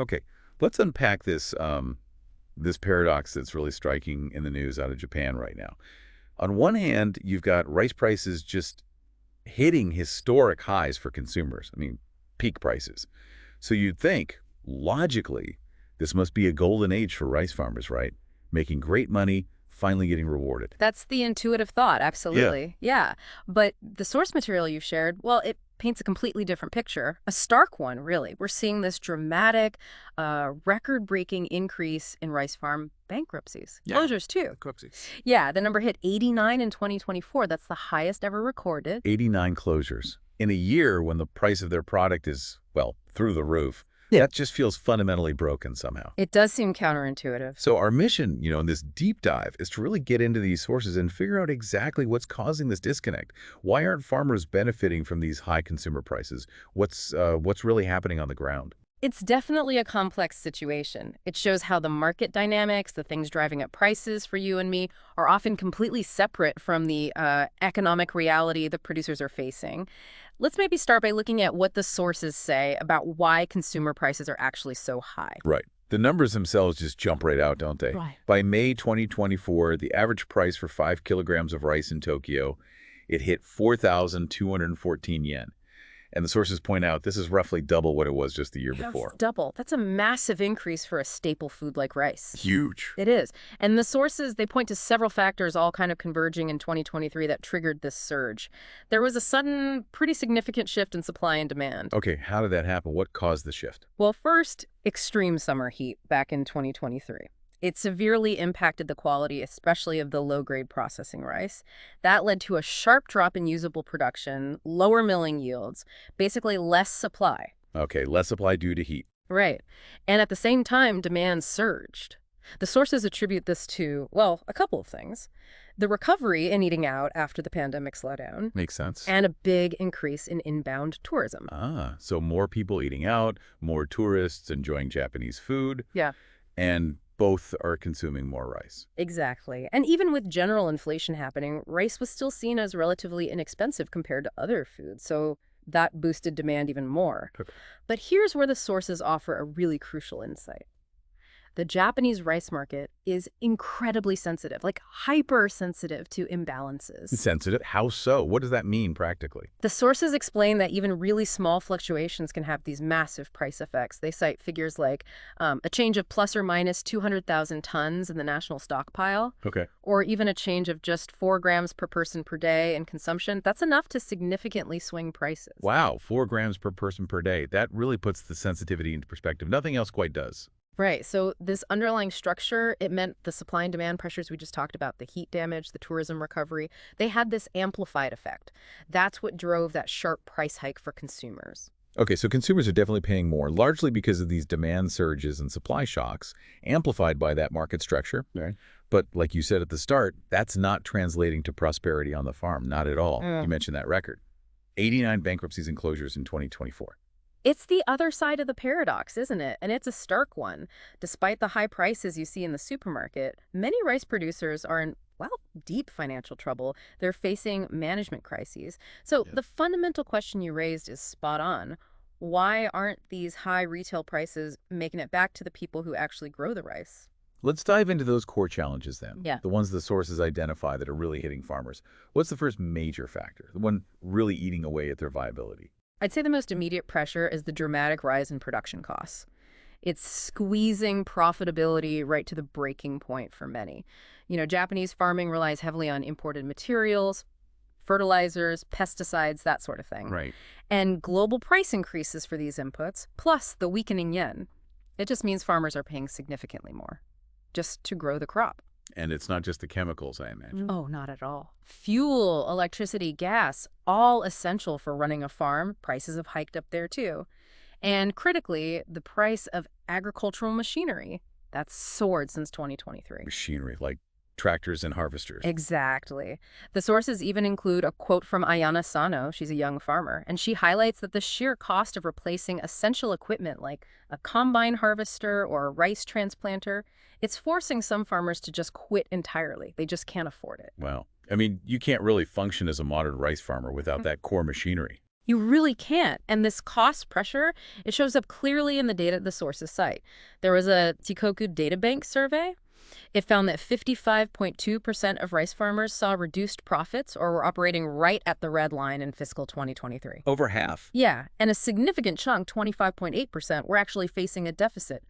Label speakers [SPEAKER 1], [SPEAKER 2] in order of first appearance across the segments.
[SPEAKER 1] Okay, let's unpack this paradox that's really striking in the news out of Japan right now. On one hand, you've got rice prices just hitting historic highs for consumers. I mean, peak prices. So you'd think, logically, this must be a golden age for rice farmers, right? Making great money, finally getting rewarded.
[SPEAKER 2] That's the intuitive thought,
[SPEAKER 1] Yeah.
[SPEAKER 2] absolutely. Yeah. But the source material you shared, well, it paints a completely different picture, a stark one, really. We're seeing this dramatic, record-breaking increase in rice farm bankruptcies,
[SPEAKER 1] Yeah.
[SPEAKER 2] closures too.
[SPEAKER 1] Bankruptcies.
[SPEAKER 2] Yeah, the number hit 89 in 2024. That's the highest ever recorded.
[SPEAKER 1] 89 closures. In a year when the price of their product is, well, through the roof,
[SPEAKER 2] Yeah.
[SPEAKER 1] that just feels fundamentally broken somehow.
[SPEAKER 2] It does seem counterintuitive.
[SPEAKER 1] So our mission, in this deep dive is to really get into these sources and figure out exactly what's causing this disconnect. Why aren't farmers benefiting from these high consumer prices? What's really happening on the ground?
[SPEAKER 2] It's definitely a complex situation. It shows how the market dynamics, the things driving up prices for you and me, are often completely separate from the economic reality the producers are facing. Let's maybe start by looking at what the sources say about why consumer prices are actually so high.
[SPEAKER 1] Right. The numbers themselves just jump right out, don't they?
[SPEAKER 2] Right.
[SPEAKER 1] By May 2024, the average price for 5 kilograms of rice in Tokyo, it hit 4,214 yen. And the sources point out this is roughly double what it was just the year
[SPEAKER 2] That's
[SPEAKER 1] before.
[SPEAKER 2] double. That's a massive increase for a staple food like rice.
[SPEAKER 1] Huge.
[SPEAKER 2] It is. And the sources, they point to several factors all kind of converging in 2023 that triggered this surge. There was a sudden, pretty significant shift in supply and demand.
[SPEAKER 1] Okay, how did that happen? What caused the shift?
[SPEAKER 2] Well, first, extreme summer heat back in 2023. It severely impacted the quality, especially of the low-grade processing rice. That led to a sharp drop in usable production, lower milling yields, basically less supply.
[SPEAKER 1] Okay, less supply due to heat.
[SPEAKER 2] Right. And at the same time, demand surged. The sources attribute this to, well, a couple of things. The recovery in eating out after the pandemic slowdown,
[SPEAKER 1] Makes sense.
[SPEAKER 2] and a big increase in inbound tourism.
[SPEAKER 1] So more people eating out, more tourists enjoying Japanese food,
[SPEAKER 2] Yeah.
[SPEAKER 1] and both are consuming more rice.
[SPEAKER 2] Exactly. And even with general inflation happening, rice was still seen as relatively inexpensive compared to other foods, so that boosted demand even more.
[SPEAKER 1] Okay.
[SPEAKER 2] But here's where the sources offer a really crucial insight. The Japanese rice market is incredibly sensitive, like hypersensitive to imbalances.
[SPEAKER 1] Sensitive? How so? What does that mean practically?
[SPEAKER 2] The sources explain that even really small fluctuations can have these massive price effects. They cite figures like a change of plus or minus 200,000 tons in the national stockpile,
[SPEAKER 1] Okay.
[SPEAKER 2] or even a change of just 4 grams per person per day in consumption. That's enough to significantly swing prices.
[SPEAKER 1] Wow, 4 grams per person per day. That really puts the sensitivity into perspective. Nothing else quite does.
[SPEAKER 2] Right. So this underlying structure, it meant the supply and demand pressures we just talked about, the heat damage, the tourism recovery, they had this amplified effect. That's what drove that sharp price hike for consumers.
[SPEAKER 1] Okay, so consumers are definitely paying more, largely because of these demand surges and supply shocks, amplified by that market structure. Right. But like you said at the start, that's not translating to prosperity on the farm, not at all. You mentioned that record. 89 bankruptcies and closures in 2024.
[SPEAKER 2] It's the other side of the paradox, isn't it? And it's a stark one. Despite the high prices you see in the supermarket, many rice producers are in, well, deep financial trouble. They're facing management crises. So
[SPEAKER 1] Yeah.
[SPEAKER 2] the fundamental question you raised is spot on. Why aren't these high retail prices making it back to the people who actually grow the rice?
[SPEAKER 1] Let's dive into those core challenges then,
[SPEAKER 2] Yeah.
[SPEAKER 1] the ones the sources identify that are really hitting farmers. What's the first major factor, the one really eating away at their viability?
[SPEAKER 2] I'd say the most immediate pressure is the dramatic rise in production costs. It's squeezing profitability right to the breaking point for many. Japanese farming relies heavily on imported materials, fertilizers, pesticides, that sort of thing.
[SPEAKER 1] Right.
[SPEAKER 2] And global price increases for these inputs, plus the weakening yen. It just means farmers are paying significantly more just to grow the crop.
[SPEAKER 1] And it's not just the chemicals, I imagine.
[SPEAKER 2] Oh, not at all. Fuel, electricity, gas, all essential for running a farm. Prices have hiked up there too. And critically, the price of agricultural machinery, that's soared since 2023.
[SPEAKER 1] Machinery, like tractors and harvesters.
[SPEAKER 2] Exactly. The sources even include a quote from Ayana Sano. She's a young farmer, and she highlights that the sheer cost of replacing essential equipment like a combine harvester or a rice transplanter, it's forcing some farmers to just quit entirely. They just can't afford it.
[SPEAKER 1] Wow. I mean, you can't really function as a modern rice farmer without that core machinery.
[SPEAKER 2] You really can't. And this cost pressure, it shows up clearly in the data the sources cite. There was a Tikoku Databank survey. It found that 55.2% of rice farmers saw reduced profits or were operating right at the red line in fiscal 2023.
[SPEAKER 1] Over half.
[SPEAKER 2] Yeah, and a significant chunk, 25.8%, were actually facing a deficit,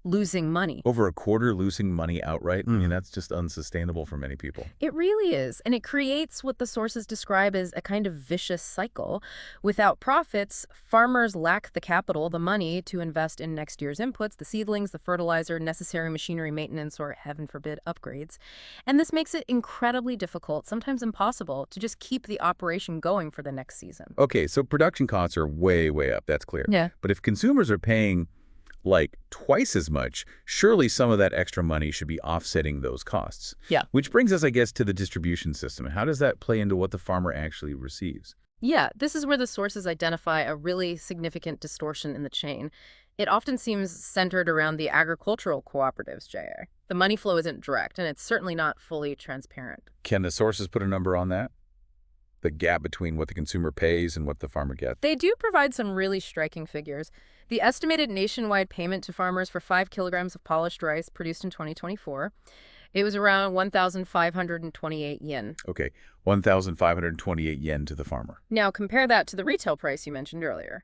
[SPEAKER 2] losing money.
[SPEAKER 1] Over a quarter losing money outright. I mean, that's just unsustainable for many people.
[SPEAKER 2] It really is, and it creates what the sources describe as a kind of vicious cycle. Without profits, farmers lack the capital, the money, to invest in next year's inputs, the seedlings, the fertilizer, necessary machinery maintenance, or, heaven forbid, upgrades. And this makes it incredibly difficult, sometimes impossible, to just keep the operation going for the next season.
[SPEAKER 1] Okay, so production costs are way, way up. That's clear.
[SPEAKER 2] Yeah.
[SPEAKER 1] But if consumers are paying like twice as much, surely some of that extra money should be offsetting those costs.
[SPEAKER 2] Yeah.
[SPEAKER 1] Which brings us, I guess, to the distribution system. How does that play into what the farmer actually receives?
[SPEAKER 2] Yeah, this is where the sources identify a really significant distortion in the chain. It often seems centered around the agricultural cooperatives, J.A. The money flow isn't direct, and it's certainly not fully transparent.
[SPEAKER 1] Can the sources put a number on that? The gap between what the consumer pays and what the farmer gets?
[SPEAKER 2] They do provide some really striking figures. The estimated nationwide payment to farmers for 5 kilograms of polished rice produced in 2024, it was around 1,528 yen.
[SPEAKER 1] Okay, 1,528 yen to the farmer.
[SPEAKER 2] Now compare that to the retail price you mentioned earlier,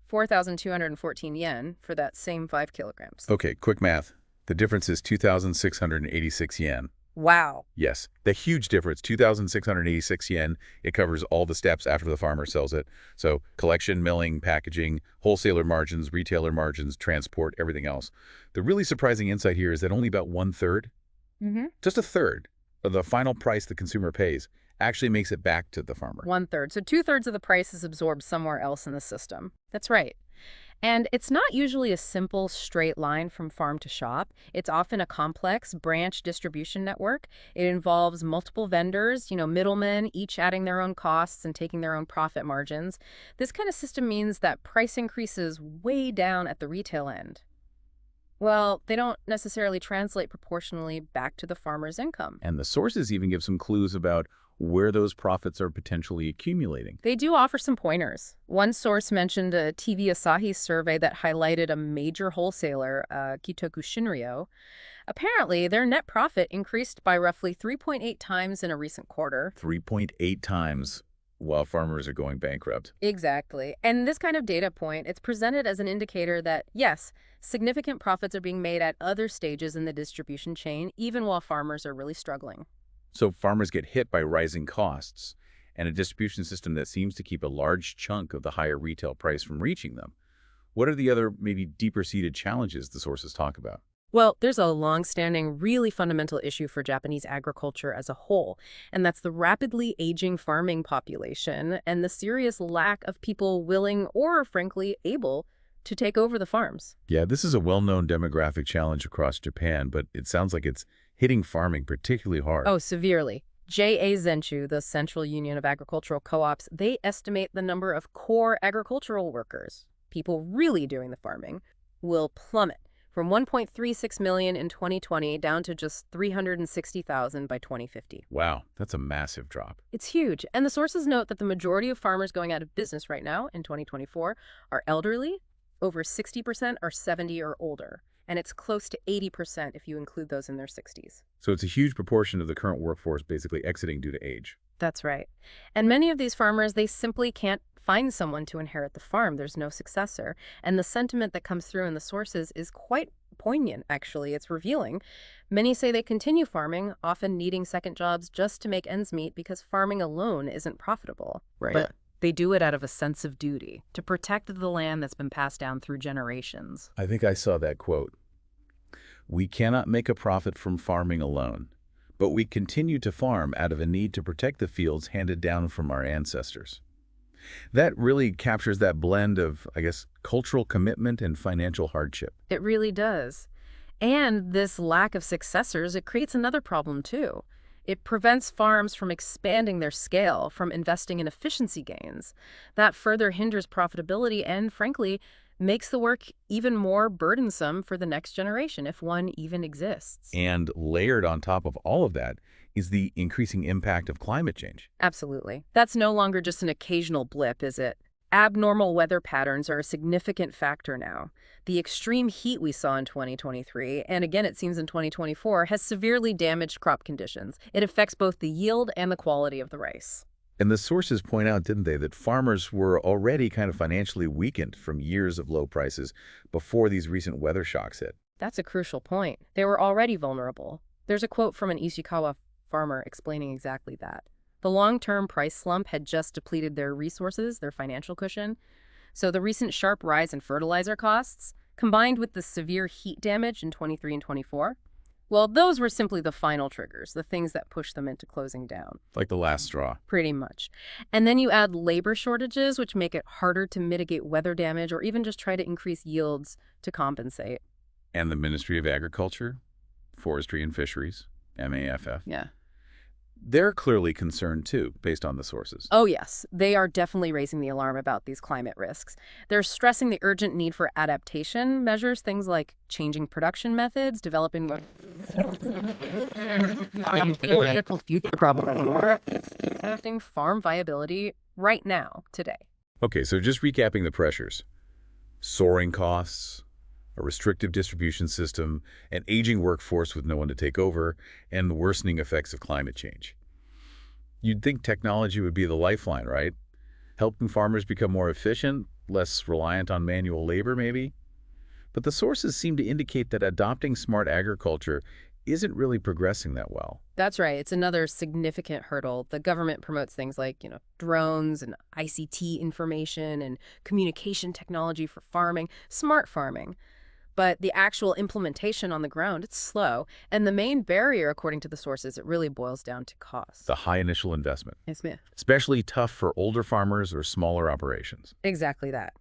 [SPEAKER 2] 4,214 yen for that same 5 kilograms.
[SPEAKER 1] Okay, quick math. The difference is 2,686 yen.
[SPEAKER 2] Wow.
[SPEAKER 1] Yes, the huge difference, 2,686 yen. It covers all the steps after the farmer sells it. So collection, milling, packaging, wholesaler margins, retailer margins, transport, everything else. The really surprising insight here is that only about one-third, just a third, of the final price the consumer pays actually makes it back to the farmer.
[SPEAKER 2] One-third. So two-thirds of the price is absorbed somewhere else in the system. That's right. And it's not usually a simple straight line from farm to shop. It's often a complex branch distribution network. It involves multiple vendors, middlemen, each adding their own costs and taking their own profit margins. This kind of system means that price increases way down at the retail end, well, they don't necessarily translate proportionally back to the farmer's income.
[SPEAKER 1] And the sources even give some clues about where those profits are potentially accumulating.
[SPEAKER 2] They do offer some pointers. One source mentioned a TV Asahi survey that highlighted a major wholesaler, Kitoku Shinryo. Apparently, their net profit increased by roughly 3.8 times in a recent quarter.
[SPEAKER 1] 3.8 times while farmers are going bankrupt.
[SPEAKER 2] Exactly. And this kind of data point, it's presented as an indicator that, yes, significant profits are being made at other stages in the distribution chain, even while farmers are really struggling.
[SPEAKER 1] So farmers get hit by rising costs and a distribution system that seems to keep a large chunk of the higher retail price from reaching them. What are the other, maybe deeper-seated challenges the sources talk about?
[SPEAKER 2] Well, there's a long-standing, really fundamental issue for Japanese agriculture as a whole, and that's the rapidly aging farming population and the serious lack of people willing or, frankly, able to take over the farms.
[SPEAKER 1] Yeah, this is a well-known demographic challenge across Japan, but it sounds like it's hitting farming particularly hard.
[SPEAKER 2] Oh, severely. JA Zenchu, the Central Union of Agricultural Co-ops, they estimate the number of core agricultural workers, people really doing the farming, will plummet from 1.36 million in 2020 down to just 360,000 by 2050.
[SPEAKER 1] Wow, that's a massive drop.
[SPEAKER 2] It's huge. And the sources note that the majority of farmers going out of business right now in 2024 are elderly. Over 60% are 70 or older. And it's close to 80% if you include those in their 60s.
[SPEAKER 1] So it's a huge proportion of the current workforce basically exiting due to age.
[SPEAKER 2] That's right. And many of these farmers, they simply can't find someone to inherit the farm. There's no successor. And the sentiment that comes through in the sources is quite poignant, actually. It's revealing. Many say they continue farming, often needing second jobs just to make ends meet because farming alone isn't profitable.
[SPEAKER 1] Right.
[SPEAKER 2] But they do it out of a sense of duty to protect the land that's been passed down through generations.
[SPEAKER 1] I think I saw that quote. We cannot make a profit from farming alone, but we continue to farm out of a need to protect the fields handed down from our ancestors. That really captures that blend of, I guess, cultural commitment and financial hardship.
[SPEAKER 2] It really does. And this lack of successors, it creates another problem too. It prevents farms from expanding their scale, from investing in efficiency gains. That further hinders profitability and, frankly, makes the work even more burdensome for the next generation, if one even exists.
[SPEAKER 1] And layered on top of all of that is the increasing impact of climate change.
[SPEAKER 2] Absolutely. That's no longer just an occasional blip, is it? Abnormal weather patterns are a significant factor now. The extreme heat we saw in 2023, and again it seems in 2024, has severely damaged crop conditions. It affects both the yield and the quality of the rice.
[SPEAKER 1] And the sources point out, didn't they, that farmers were already kind of financially weakened from years of low prices before these recent weather shocks hit.
[SPEAKER 2] That's a crucial point. They were already vulnerable. There's a quote from an Ishikawa farmer explaining exactly that. The long-term price slump had just depleted their resources, their financial cushion. So the recent sharp rise in fertilizer costs, combined with the severe heat damage in 23 and 24, well, those were simply the final triggers, the things that pushed them into closing down.
[SPEAKER 1] Like the last straw.
[SPEAKER 2] Pretty much. And then you add labor shortages, which make it harder to mitigate weather damage or even just try to increase yields to compensate.
[SPEAKER 1] And the Ministry of Agriculture, Forestry and Fisheries, MAFF,
[SPEAKER 2] Yeah.
[SPEAKER 1] they're clearly concerned too, based on the sources.
[SPEAKER 2] Oh, yes. They are definitely raising the alarm about these climate risks. They're stressing the urgent need for adaptation measures, things like changing production methods, developing farm viability right now, today.
[SPEAKER 1] Okay, so just recapping the pressures. Soaring costs, a restrictive distribution system, an aging workforce with no one to take over, and the worsening effects of climate change. You'd think technology would be the lifeline, right? Helping farmers become more efficient, less reliant on manual labor, maybe? But the sources seem to indicate that adopting smart agriculture isn't really progressing that well.
[SPEAKER 2] That's right. It's another significant hurdle. The government promotes things like, drones and ICT information and communication technology for farming, smart farming. But the actual implementation on the ground, it's slow. And the main barrier, according to the sources, it really boils down to cost.
[SPEAKER 1] The high initial investment.
[SPEAKER 2] Yes, ma'am.
[SPEAKER 1] Especially tough for older farmers or smaller operations.
[SPEAKER 2] Exactly that.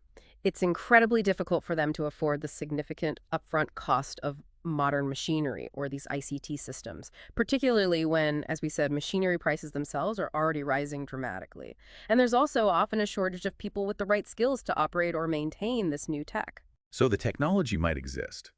[SPEAKER 2] It's incredibly difficult for them to afford the significant upfront cost of modern machinery or these ICT systems, particularly when, as we said, machinery prices themselves are already rising dramatically. And there's also often a shortage of people with the right skills to operate or maintain this new tech.
[SPEAKER 1] So the technology might exist,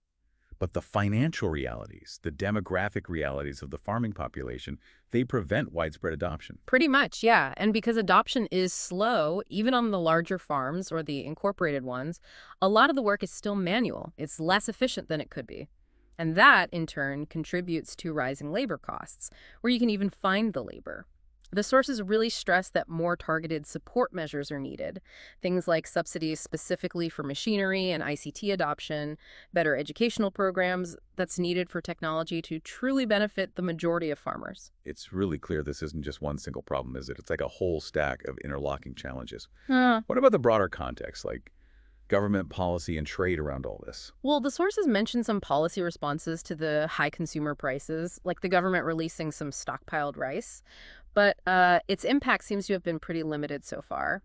[SPEAKER 1] but the financial realities, the demographic realities of the farming population, they prevent widespread adoption.
[SPEAKER 2] Pretty much, yeah. And because adoption is slow, even on the larger farms or the incorporated ones, a lot of the work is still manual. It's less efficient than it could be. And that, in turn, contributes to rising labor costs, where you can even find the labor. The sources really stress that more targeted support measures are needed, things like subsidies specifically for machinery and ICT adoption, better educational programs that's needed for technology to truly benefit the majority of farmers.
[SPEAKER 1] It's really clear this isn't just one single problem, is it? It's like a whole stack of interlocking challenges.
[SPEAKER 2] Huh.
[SPEAKER 1] What about the broader context, like government policy and trade around all this?
[SPEAKER 2] Well, the sources mention some policy responses to the high consumer prices, like the government releasing some stockpiled rice. But its impact seems to have been pretty limited so far.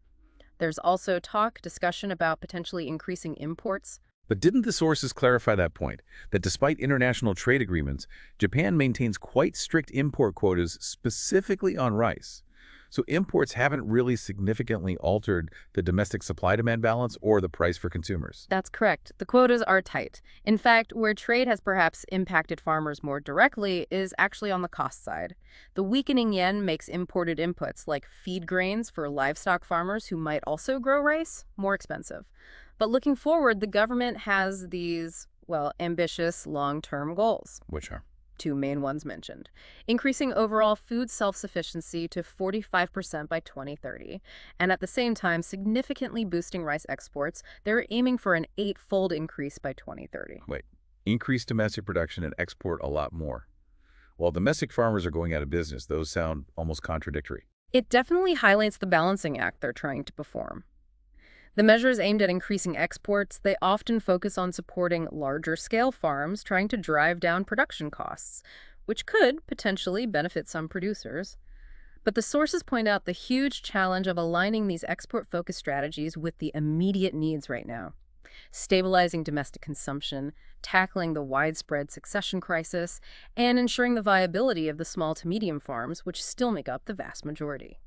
[SPEAKER 2] There's also discussion about potentially increasing imports.
[SPEAKER 1] But didn't the sources clarify that point, that despite international trade agreements, Japan maintains quite strict import quotas specifically on rice? So imports haven't really significantly altered the domestic supply-demand balance or the price for consumers.
[SPEAKER 2] That's correct. The quotas are tight. In fact, where trade has perhaps impacted farmers more directly is actually on the cost side. The weakening yen makes imported inputs like feed grains for livestock farmers who might also grow rice more expensive. But looking forward, the government has these, ambitious long-term goals.
[SPEAKER 1] Which are?
[SPEAKER 2] Two main ones mentioned. Increasing overall food self-sufficiency to 45% by 2030, and at the same time significantly boosting rice exports. They're aiming for an 8-fold increase by 2030.
[SPEAKER 1] Wait, increase domestic production and export a lot more. While domestic farmers are going out of business, those sound almost contradictory.
[SPEAKER 2] It definitely highlights the balancing act they're trying to perform. The measures aimed at increasing exports, they often focus on supporting larger-scale farms trying to drive down production costs, which could potentially benefit some producers. But the sources point out the huge challenge of aligning these export-focused strategies with the immediate needs right now. Stabilizing domestic consumption, tackling the widespread succession crisis, and ensuring the viability of the small to medium farms, which still make up the vast majority.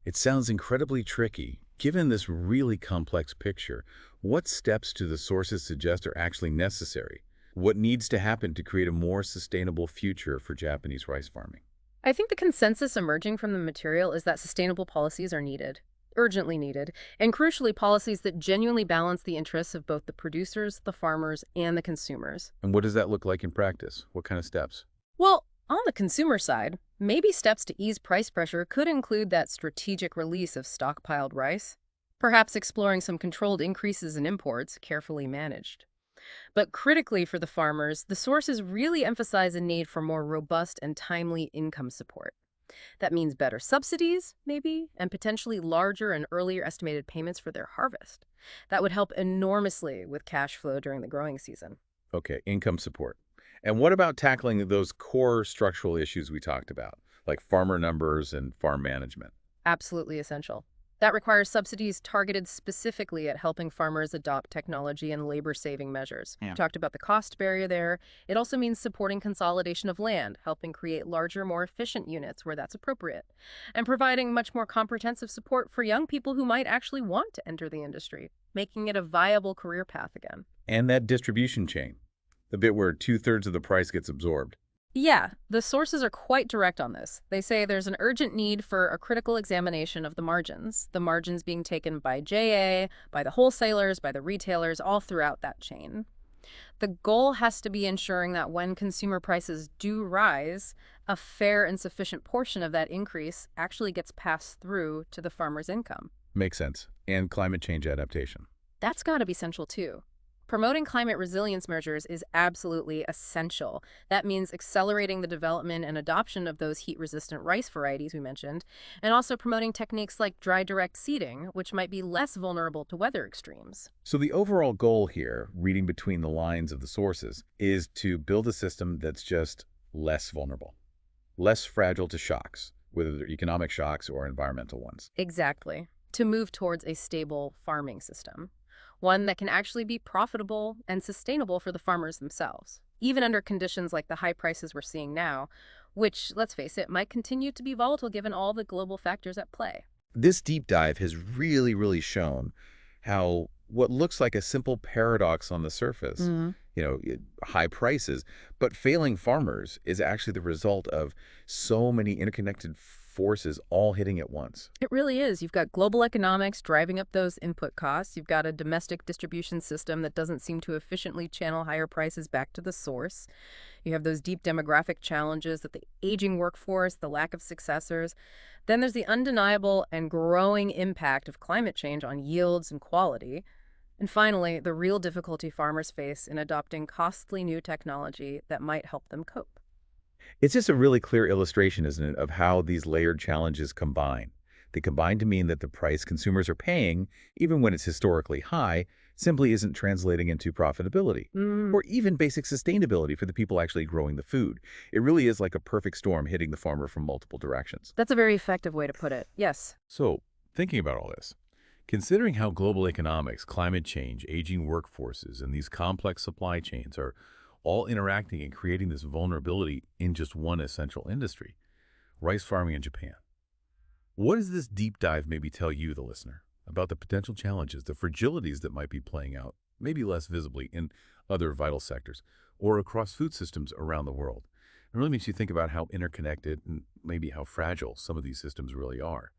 [SPEAKER 1] It sounds incredibly tricky. Given this really complex picture, what steps do the sources suggest are actually necessary? What needs to happen to create a more sustainable future for Japanese rice farming?
[SPEAKER 2] I think the consensus emerging from the material is that sustainable policies are needed. urgently needed, and crucially, policies that genuinely balance the interests of both the producers, the farmers, and the consumers.
[SPEAKER 1] And what does that look like in practice? What kind of steps?
[SPEAKER 2] Well, on the consumer side, maybe steps to ease price pressure could include that strategic release of stockpiled rice, perhaps exploring some controlled increases in imports, carefully managed. But critically for the farmers, the sources really emphasize a need for more robust and timely income support. That means better subsidies, maybe, and potentially larger and earlier estimated payments for their harvest. That would help enormously with cash flow during the growing season.
[SPEAKER 1] Okay, income support. And what about tackling those core structural issues we talked about, like farmer numbers and farm management?
[SPEAKER 2] Absolutely essential. That requires subsidies targeted specifically at helping farmers adopt technology and labor-saving measures. We
[SPEAKER 3] Yeah.
[SPEAKER 2] talked about the cost barrier there. It also means supporting consolidation of land, helping create larger, more efficient units where that's appropriate, and providing much more comprehensive support for young people who might actually want to enter the industry, making it a viable career path again.
[SPEAKER 1] And that distribution chain, the bit where two-thirds of the price gets absorbed.
[SPEAKER 2] Yeah, the sources are quite direct on this. They say there's an urgent need for a critical examination of the margins being taken by JA, by the wholesalers, by the retailers, all throughout that chain. The goal has to be ensuring that when consumer prices do rise, a fair and sufficient portion of that increase actually gets passed through to the farmer's income.
[SPEAKER 1] Makes sense. And climate change adaptation.
[SPEAKER 2] That's got to be central too. Promoting climate resilience measures is absolutely essential. That means accelerating the development and adoption of those heat-resistant rice varieties we mentioned, and also promoting techniques like dry direct seeding, which might be less vulnerable to weather extremes.
[SPEAKER 1] So the overall goal here, reading between the lines of the sources, is to build a system that's just less vulnerable, less fragile to shocks, whether they're economic shocks or environmental ones.
[SPEAKER 2] Exactly. To move towards a stable farming system. One that can actually be profitable and sustainable for the farmers themselves, even under conditions like the high prices we're seeing now, which, let's face it, might continue to be volatile given all the global factors at play.
[SPEAKER 1] This deep dive has really shown how what looks like a simple paradox on the surface, high prices, but failing farmers is actually the result of so many interconnected forces all hitting at once.
[SPEAKER 2] It really is. You've got global economics driving up those input costs. You've got a domestic distribution system that doesn't seem to efficiently channel higher prices back to the source. You have those deep demographic challenges that the aging workforce, the lack of successors. Then there's the undeniable and growing impact of climate change on yields and quality. And finally, the real difficulty farmers face in adopting costly new technology that might help them cope.
[SPEAKER 1] It's just a really clear illustration, isn't it, of how these layered challenges combine. They combine to mean that the price consumers are paying, even when it's historically high, simply isn't translating into profitability or even basic sustainability for the people actually growing the food. It really is like a perfect storm hitting the farmer from multiple directions.
[SPEAKER 2] That's a very effective way to put it. Yes.
[SPEAKER 1] So, thinking about all this, considering how global economics, climate change, aging workforces, and these complex supply chains are all interacting and creating this vulnerability in just one essential industry, rice farming in Japan. What does this deep dive maybe tell you, the listener, about the potential challenges, the fragilities that might be playing out, maybe less visibly in other vital sectors or across food systems around the world? It really makes you think about how interconnected and maybe how fragile some of these systems really are.